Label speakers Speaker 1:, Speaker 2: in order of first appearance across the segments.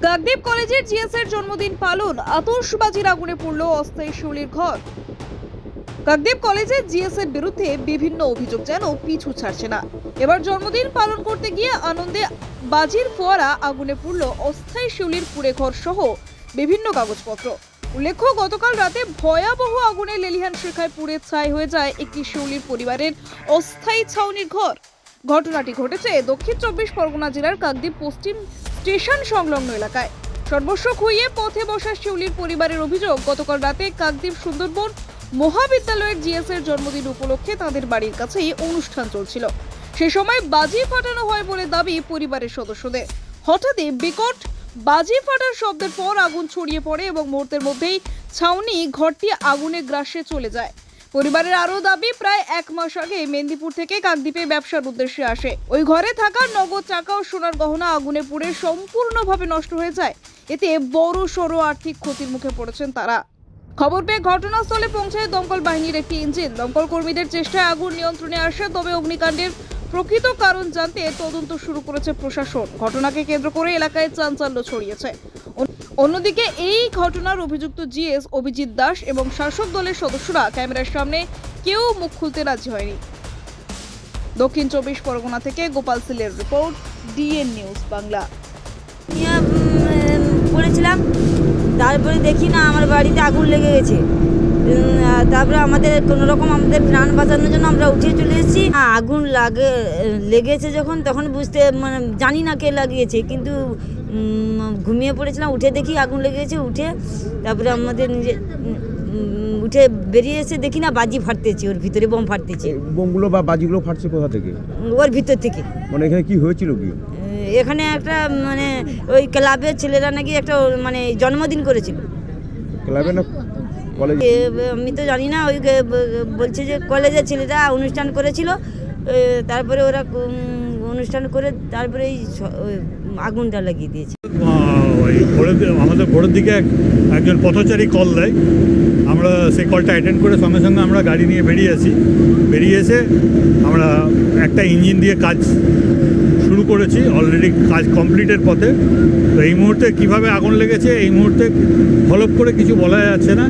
Speaker 1: কাকদ্বীপ কলেজের জিএস এর জন্মদিন পালন, আতশবাজির আগুনে পড়ল অস্থায়ী শিউলির ঘর। কাকদ্বীপ কলেজের জিএস এর বিরুদ্ধে বিভিন্ন অভিযোগ যেন পিছু ছাড়ছে না। এবার জন্মদিন পালন করতে গিয়ে আনন্দে বাজির ফোয়ারা আগুনে পড়ল অস্থায়ী শিউলির কুড়ে ঘর সহ বিভিন্ন কাগজপত্র। উল্লেখ্য, গতকাল রাতে ভয়াবহ আগুনে লেলিহান শিখায় পুড়ে ছাই হয়ে যায় একটি শিউলির পরিবারের অস্থায়ী ছাউনির ঘর। ঘটনাটি ঘটেছে দক্ষিণ 24 পরগনা জেলার কাকদ্বীপ পশ্চিম স্টেশন সংলগ্ন এলাকায়। সর্বস্ব খুইয়ে পথে বসা শিউলির পরিবারের অভিযোগ, গতকাল রাতে কাকদ্বীপ সুন্দরবন মহাবিদ্যালয়ের জিএস এর জন্মদিন উপলক্ষে তাদের বাড়ির কাছেই অনুষ্ঠান চলছিল। সে সময় বাজি ফাটানো হয় বলে দাবি পরিবারের সদস্যদের। হঠাৎই বিকট বাজি ফাটার শব্দের পর আগুন ছড়িয়ে পড়ে এবং মুহূর্তের মধ্যেই ছাউনি ঘরটি আগুনে গ্রাসে চলে যায়। পরিবারের আরও দাবি, প্রায় 1 মাস আগে মেদিনীপুর থেকে কাকদ্বীপে ব্যবসার উদ্দেশ্যে আসে। ওই ঘরে থাকা নগদ টাকা ও সোনার গহনা আগুনে পুড়ে সম্পূর্ণভাবে নষ্ট হয়ে যায়। এতে বড় সড়ো আর্থিক ক্ষতির মুখে পড়েছেন তারা। খবর পেয়ে ঘটনাস্থলে পৌঁছায় দমকল বাহিনীর একটি ইঞ্জিন। দমকল কর্মীদের চেষ্টায় আগুন নিয়ন্ত্রণে আসে, তবে অগ্নিকাণ্ডের প্রকৃত কারণ জানতে তদন্ত শুরু করেছে প্রশাসন। ঘটনাকে কেন্দ্র করে এলাকায় চাঞ্চল্য ছড়িয়েছে। অন্যদিকে এই ঘটনার অভিযুক্ত জিএস অভিজিৎ দাস এবং শাসক দলের সদস্যরা ক্যামেরার সামনে কেউ মুখ খুলতে রাজি হয়নি। দক্ষিণ 24 পরগনা থেকে গোপাল সিলের রিপোর্ট, ডিএন নিউজ বাংলা।
Speaker 2: পড়েছিলাম, তারপরে দেখি না আমার বাড়িতে আগুন লেগে গেছে। তারপরে আমাদের কোনো রকম আমাদের প্রাণ বাঁচানোর জন্য আমরা উঠে চলে এসেছি। আগুন লেগেছে যখন, তখন বুঝতে জানি না কে লাগিয়েছে, কিন্তু ঘুমিয়ে পড়েছিলাম, উঠে দেখি আগুন লেগে গেছে। উঠে তারপরে আমাদের উঠে বেরিয়ে এসে দেখি না বাজি ফাটতেছে, ওর ভিতরে বোম ফাটতেছে।
Speaker 3: বোমগুলো বা বাজিগুলো ফাটছে কোথা থেকে?
Speaker 2: ওর ভিতর থেকে।
Speaker 3: মানে এখানে কি হয়েছিল কি?
Speaker 2: এখানে একটা ওই ক্লাবের ছেলেরা নাকি একটা জন্মদিন করেছিল।
Speaker 3: ক্লাবে না কলেজে?
Speaker 2: আমি তো জানি না, ওই বলছে যে কলেজের ছেলেরা অনুষ্ঠান করেছিল, তারপরে ওরা অনুষ্ঠান করে তারপরে এই আগুনটা লাগিয়ে দিয়েছে।
Speaker 4: আমাদের ভোরের দিকে একজন পথচারী কল দেয়, আমরা সেই কলটা অ্যাটেন্ড করে সঙ্গে সঙ্গে আমরা গাড়ি নিয়ে বেরিয়ে এসে আমরা একটা ইঞ্জিন দিয়ে কাজ শুরু করেছি। অলরেডি কাজ কমপ্লিটের পথে। তো এই মুহূর্তে কিভাবে আগুন লেগেছে এই মুহূর্তে হলপ করে কিছু বলা যাচ্ছে না,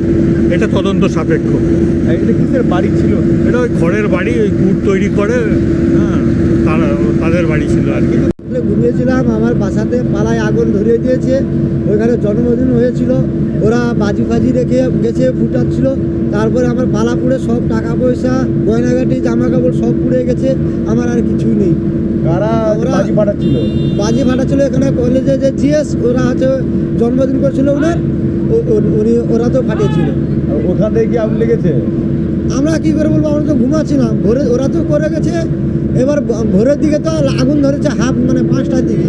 Speaker 4: এটা তদন্ত সাপেক্ষ।
Speaker 3: এটা কিসের বাড়ি ছিল?
Speaker 4: এটা ওই খড়ের বাড়ি, ওই কুট তৈরি করে, হ্যাঁ, তাদের বাড়ি ছিল আর কি।
Speaker 5: ঘুমিয়েছিলাম, আমার বাসাতে পালায় আগুন ধরিয়ে দিয়েছে। ওইখানে জন্মদিন হয়েছিল, ওরা বাজি ফাজি রেখে গেছে, ফুটাচ্ছিল। তারপরে আমার পালা পুড়ে সব টাকা পয়সা, গয়নাগাটি, জামা কাপড় সব পুড়ে গেছে। আমার আর কিছুই নেই।
Speaker 3: কারা বাজি ফাটাচ্ছিল?
Speaker 5: বাজি ফাটাচ্ছিল এখানে কলেজে যে জিএস, ওরা হচ্ছে জন্মদিন করেছিল ওনার, ওরা তো ফাটিয়েছিল।
Speaker 3: ওখান থেকে কি আগুন লেগেছে?
Speaker 5: আমরা কি করে বলবো, আমরা তো ঘুমাচ্ছিলাম। ভোরে ওরা তো করে গেছে, এবার ভোরের দিকে তো আগুন ধরেছে হাফ 5টার দিকে।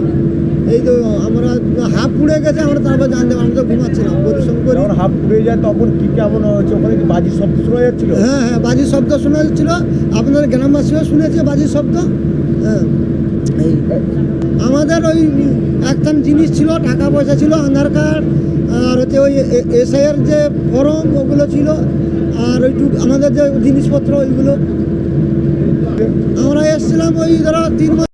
Speaker 5: এই তো আমরা হাফ পুড়ে গেছে, আমরা তারপর জানতে আমরা তো ঘুমাচ্ছিলাম, পরিশ্রম করে।
Speaker 3: যখন হাফ পুড়ে যায় তখন কি কেমন হচ্ছে? ওখানে কি বাজির শব্দ শোনা যাচ্ছিল?
Speaker 5: হ্যাঁ, বাজির শব্দ শোনা যাচ্ছিল। আপনার গ্রামবাসীও শুনেছে বাজির শব্দ। হ্যাঁ, আমাদের ওই একটা জিনিস ছিল, টাকা পয়সা ছিল, আধার কার্ড, আর হচ্ছে ওই এসআইয়ের যে ফর্ম ওগুলো ছিল, আর ওইটুকু আমাদের যে জিনিসপত্র ওইগুলো। আমরা এসেছিলাম ওই ধরো 3 মাস।